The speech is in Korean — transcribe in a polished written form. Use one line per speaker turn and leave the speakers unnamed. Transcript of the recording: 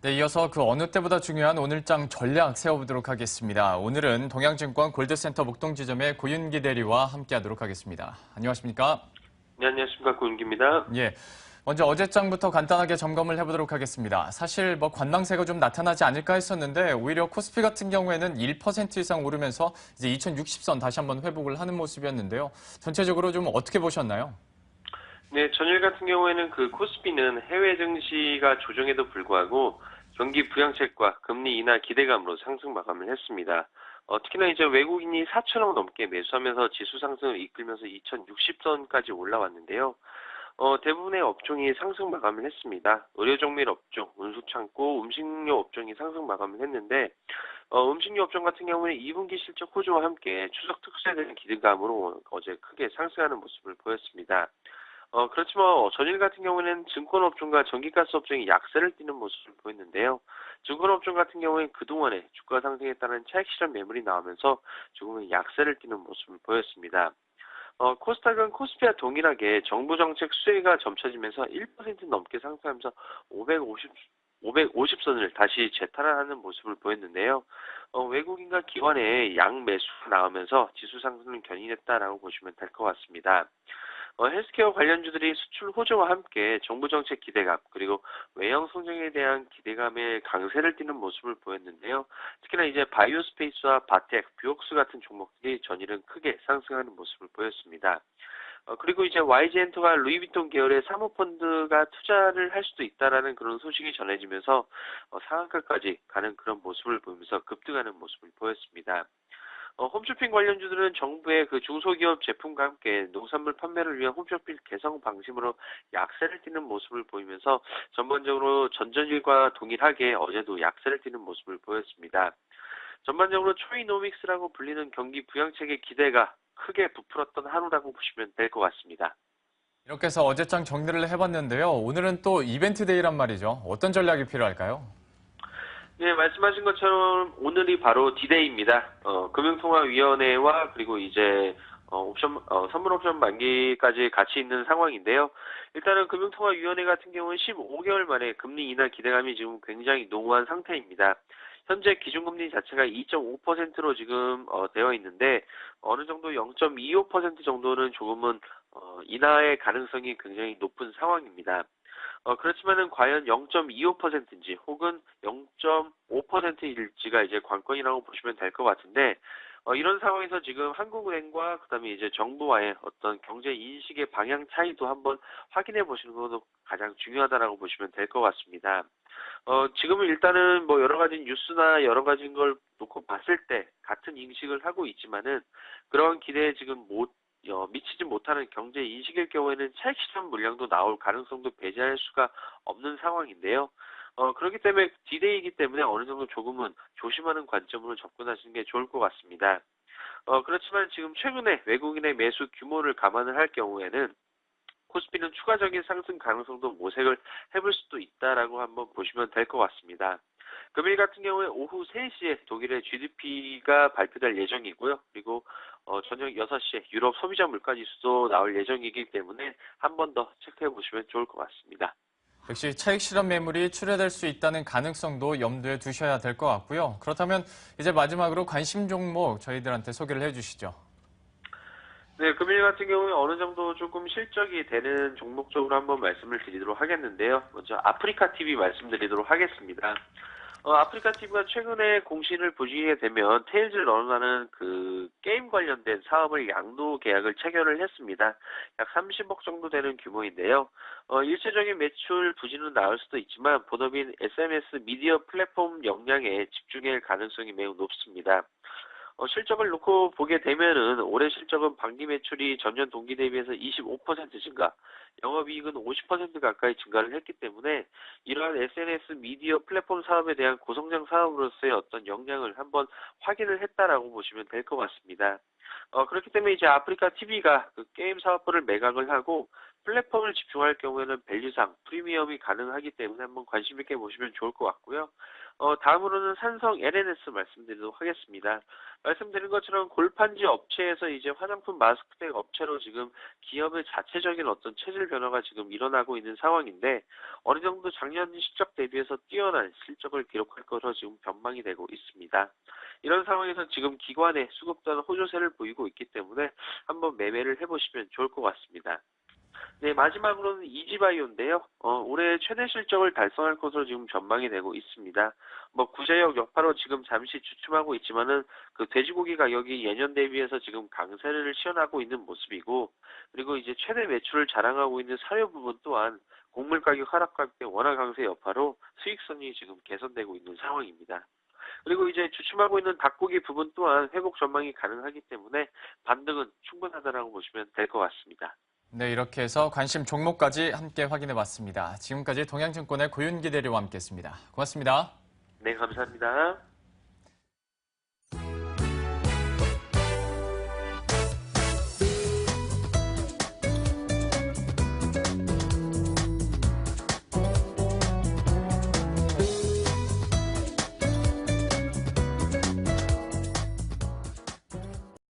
네, 이어서 그 어느 때보다 중요한 오늘장 전략 세워보도록 하겠습니다. 오늘은 동양증권 골드센터 목동지점의 고윤기 대리와 함께하도록 하겠습니다. 안녕하십니까?
네, 안녕하십니까. 고은기입니다.
예. 먼저 어제장부터 간단하게 점검을 해보도록 하겠습니다. 사실 관망세가 좀 나타나지 않을까 했었는데 오히려 코스피 같은 경우에는 1% 이상 오르면서 이제 2060선 다시 한번 회복을 하는 모습이었는데요. 전체적으로 좀 어떻게 보셨나요?
네, 전일 같은 경우에는 그 코스피는 해외 증시가 조정에도 불구하고 경기 부양책과 금리 인하 기대감으로 상승 마감을 했습니다. 특히나 이제 외국인이 4천억 넘게 매수하면서 지수 상승을 이끌면서 2060선까지 올라왔는데요. 대부분의 업종이 상승 마감을 했습니다. 의료정밀 업종, 운수창고, 음식료 업종이 상승 마감을 했는데, 음식료 업종 같은 경우는 2분기 실적 호조와 함께 추석 특수에 대한 기대감으로 어제 크게 상승하는 모습을 보였습니다. 그렇지만 전일 같은 경우에는 증권업종과 전기가스 업종이 약세를 띠는 모습을 보였는데요. 증권업종 같은 경우에는 그동안에 주가 상승에 따른 차익 실현 매물이 나오면서 조금은 약세를 띠는 모습을 보였습니다. 코스닥은 코스피와 동일하게 정부 정책 수혜가 점쳐지면서 1% 넘게 상승하면서 550선을 다시 재탈환하는 모습을 보였는데요. 외국인과 기관의 양매수가 나오면서 지수 상승을 견인했다라고 보시면 될 것 같습니다. 헬스케어 관련주들이 수출 호조와 함께 정부 정책 기대감 그리고 외형 성장에 대한 기대감에 강세를 띠는 모습을 보였는데요. 특히나 이제 바이오스페이스와 바텍, 뷰옥스 같은 종목들이 전일은 크게 상승하는 모습을 보였습니다. 그리고 이제 YG엔터가 루이비통 계열의 사모펀드가 투자를 할 수도 있다라는 그런 소식이 전해지면서 상한가까지 가는 그런 모습을 보이면서 급등하는 모습을 보였습니다. 홈쇼핑 관련주들은 정부의 그 중소기업 제품과 함께 농산물 판매를 위한 홈쇼핑 개성 방침으로 약세를 띠는 모습을 보이면서 전반적으로 전전일과 동일하게 어제도 약세를 띠는 모습을 보였습니다. 전반적으로 초이노믹스라고 불리는 경기 부양책의 기대가 크게 부풀었던 하루라고 보시면 될 것 같습니다.
이렇게 해서 어제장 정리를 해봤는데요. 오늘은 또 이벤트 데이란 말이죠. 어떤 전략이 필요할까요?
네, 말씀하신 것처럼 오늘이 바로 디데이입니다. 금융통화위원회와 그리고 이제 선물 옵션 만기까지 같이 있는 상황인데요. 일단은 금융통화위원회 같은 경우는 15개월 만에 금리 인하 기대감이 지금 굉장히 농후한 상태입니다. 현재 기준금리 자체가 2.5%로 지금 되어 있는데 어느 정도 0.25% 정도는 조금은 인하의 가능성이 굉장히 높은 상황입니다. 그렇지만은 과연 0.25%인지 혹은 0.5%일지가 이제 관건이라고 보시면 될 것 같은데, 이런 상황에서 지금 한국은행과 그다음에 이제 정부와의 어떤 경제 인식의 방향 차이도 한번 확인해 보시는 것도 가장 중요하다라고 보시면 될 것 같습니다. 지금은 일단은 뭐 여러 가지 뉴스나 여러 가지 걸 놓고 봤을 때 같은 인식을 하고 있지만은 그러한 기대에 지금 못 미치지 못하는 경제 인식일 경우에는 차익 실현 물량도 나올 가능성도 배제할 수가 없는 상황인데요. 그렇기 때문에 디데이이기 때문에 어느 정도 조금은 조심하는 관점으로 접근하시는 게 좋을 것 같습니다. 그렇지만 지금 최근에 외국인의 매수 규모를 감안을 할 경우에는 코스피는 추가적인 상승 가능성도 모색을 해볼 수도 있다라고 한번 보시면 될 것 같습니다. 금일 같은 경우에 오후 3시에 독일의 GDP가 발표될 예정이고요. 그리고 저녁 6시에 유럽 소비자 물가지수도 나올 예정이기 때문에 한 번 더 체크해 보시면 좋을 것 같습니다.
역시 차익 실현 매물이 출회될 수 있다는 가능성도 염두에 두셔야 될 것 같고요. 그렇다면 이제 마지막으로 관심 종목 저희들한테 소개를 해주시죠.
네, 금일 같은 경우에 어느 정도 조금 실적이 되는 종목 쪽으로 한번 말씀을 드리도록 하겠는데요. 먼저 아프리카 TV 말씀드리도록 하겠습니다. 아프리카 TV가 최근에 공시를 보시게 되면 테일즈 런이라는 그 게임 관련된 사업을 양도 계약을 체결을 했습니다. 약 30억 정도 되는 규모인데요. 일시적인 매출 부진은 나올 수도 있지만 본업인 SMS 미디어 플랫폼 역량에 집중할 가능성이 매우 높습니다. 실적을 놓고 보게 되면은 올해 실적은 반기 매출이 전년 동기 대비해서 25% 증가, 영업이익은 50% 가까이 증가를 했기 때문에 이러한 SNS 미디어 플랫폼 사업에 대한 고성장 사업으로서의 어떤 역량을 한번 확인을 했다라고 보시면 될 것 같습니다. 그렇기 때문에 이제 아프리카 TV가 그 게임 사업부를 매각을 하고 플랫폼을 집중할 경우에는 밸류상 프리미엄이 가능하기 때문에 한번 관심 있게 보시면 좋을 것 같고요. 다음으로는 삼성 LNS 말씀드리도록 하겠습니다. 말씀드린 것처럼 골판지 업체에서 이제 화장품 마스크팩 업체로 지금 기업의 자체적인 어떤 체질 변화가 지금 일어나고 있는 상황인데 어느 정도 작년 실적 대비해서 뛰어난 실적을 기록할 것으로 지금 전망이 되고 있습니다. 이런 상황에서 지금 기관의 수급자는 호조세를 보이고 있기 때문에 한번 매매를 해보시면 좋을 것 같습니다. 네, 마지막으로는 이지바이오인데요. 올해 최대 실적을 달성할 것으로 지금 전망이 되고 있습니다. 구제역 여파로 지금 잠시 주춤하고 있지만은 그 돼지고기 가격이 예년 대비해서 지금 강세를 시현하고 있는 모습이고, 그리고 이제 최대 매출을 자랑하고 있는 사료 부분 또한 곡물 가격 하락 가격대 원화 강세 여파로 수익성이 지금 개선되고 있는 상황입니다. 그리고 이제 주춤하고 있는 닭고기 부분 또한 회복 전망이 가능하기 때문에 반등은 충분하다라고 보시면 될 것 같습니다.
네, 이렇게 해서 관심 종목까지 함께 확인해 봤습니다. 지금까지 동양증권의 고윤기 대리와 함께했습니다. 고맙습니다.
네, 감사합니다.